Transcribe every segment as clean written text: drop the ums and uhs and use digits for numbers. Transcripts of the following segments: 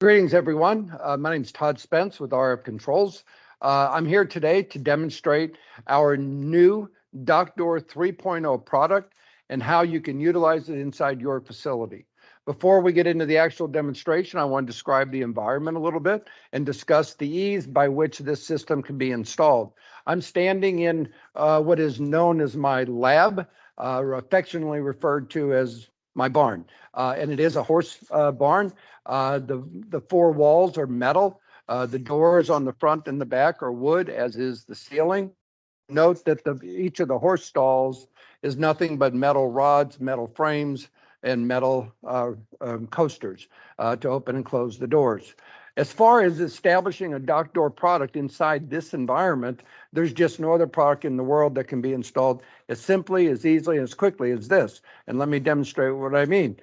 Greetings, everyone. My name is Todd Spence with RF Controls. I'm here today to demonstrate our new Dock Door 3.0 product and how you can utilize it inside your facility. Before we get into the actual demonstration, I want to describe the environment a little bit and discuss the ease by which this system can be installed. I'm standing in what is known as my lab, affectionately referred to as my barn, and it is a horse barn. The four walls are metal. The doors on the front and the back are wood, as is the ceiling. Note that each of the horse stalls is nothing but metal rods, metal frames, and metal coasters to open and close the doors. As far as establishing a dock door product inside this environment, there's just no other product in the world that can be installed as simply, as easily, as quickly as this. And let me demonstrate what I mean.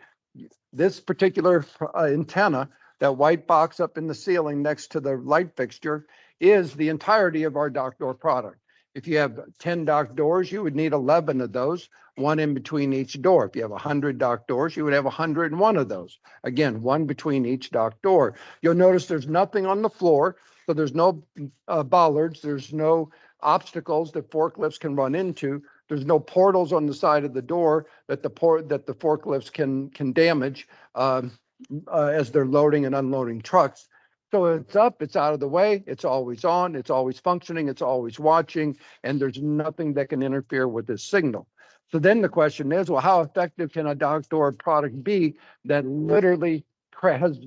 This particular antenna, that white box up in the ceiling next to the light fixture, is the entirety of our dock door product. If you have 10 dock doors, you would need 11 of those, one in between each door. If you have 100 dock doors, you would have 101 of those. Again, one between each dock door. You'll notice there's nothing on the floor, so there's no bollards, there's no obstacles that forklifts can run into. There's no portals on the side of the door that the forklifts can damage as they're loading and unloading trucks. So it's up, it's out of the way, it's always on, it's always functioning, it's always watching, and there's nothing that can interfere with this signal. So then the question is, well, how effective can a dock door product be that literally has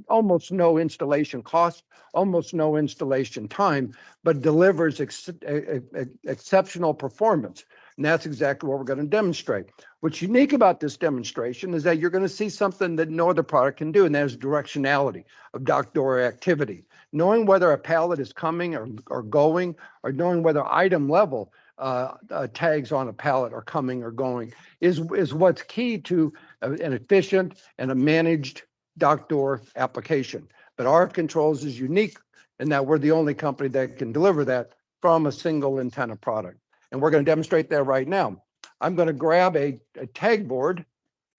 almost no installation cost, almost no installation time, but delivers exceptional performance? And that's exactly what we're going to demonstrate. What's unique about this demonstration is that you're going to see something that no other product can do, and that is directionality of dock door activity. Knowing whether a pallet is coming or going, or knowing whether item level tags on a pallet are coming or going is what's key to an efficient and a managed dock door application. But RF Controls is unique in that we're the only company that can deliver that from a single antenna product. And we're going to demonstrate that right now. I'm going to grab a tag board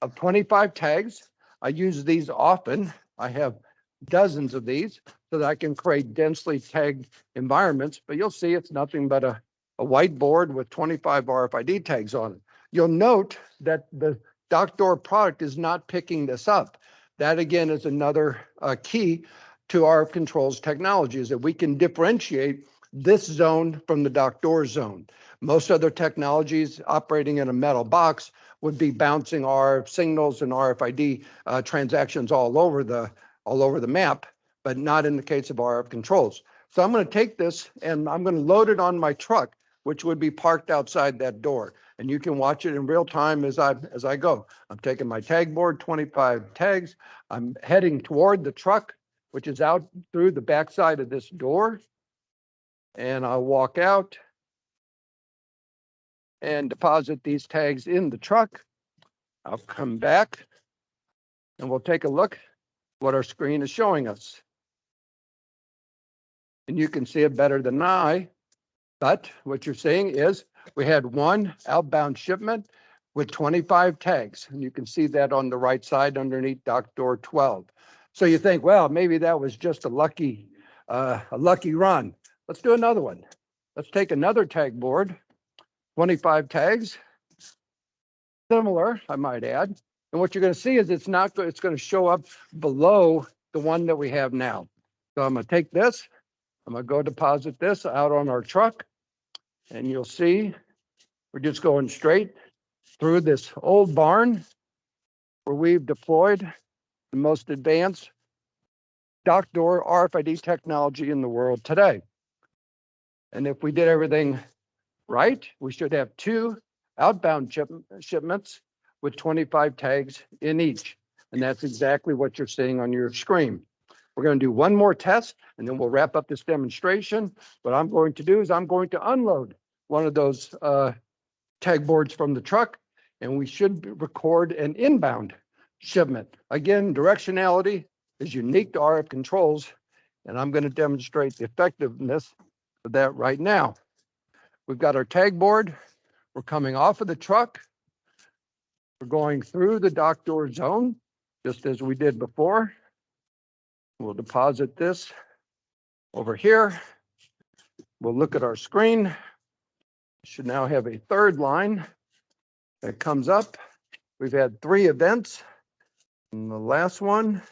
of 25 tags. I use these often. I have dozens of these so that I can create densely tagged environments, but you'll see it's nothing but a white board with 25 RFID tags on it. You'll note that the dock door product is not picking this up. That again is another key to RF Controls technology, is that we can differentiate this zone from the dock door zone. Most other technologies operating in a metal box would be bouncing RF signals and RFID transactions all over the map, but not in the case of RF Controls. So I'm going to take this and I'm going to load it on my truck, which would be parked outside that door. And you can watch it in real time as I go. I'm taking my tag board, 25 tags. I'm heading toward the truck, which is out through the backside of this door. And I'll walk out and deposit these tags in the truck. I'll come back and we'll take a look what our screen is showing us. And you can see it better than I, but what you're seeing is we had one outbound shipment with 25 tags, and you can see that on the right side underneath dock door 12. So you think, well, maybe that was just a lucky run. Let's do another one. Let's take another tag board, 25 tags, similar, I might add. And what you're going to see is it's going to show up below the one that we have now. So I'm going to take this, I'm going to go deposit this out on our truck, and you'll see we're just going straight through this old barn where we've deployed the most advanced dock door RFID technology in the world today. And if we did everything right, we should have 2 outbound shipments with 25 tags in each. And that's exactly what you're seeing on your screen. We're going to do one more test and then we'll wrap up this demonstration. What I'm going to do is I'm going to unload one of those tag boards from the truck, and we should record an inbound shipment. Again, directionality is unique to RF Controls, and I'm going to demonstrate the effectiveness of that right now. We've got our tag board. We're coming off of the truck. We're going through the dock door zone, just as we did before. We'll deposit this over here. We'll look at our screen. Should now have a third line that comes up. We've had 3 events. And the last one,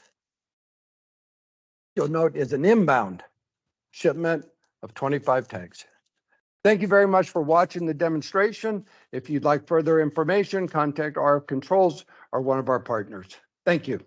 you'll note, is an inbound shipment of 25 tags. Thank you very much for watching the demonstration. If you'd like further information, contact RF Controls or one of our partners. Thank you.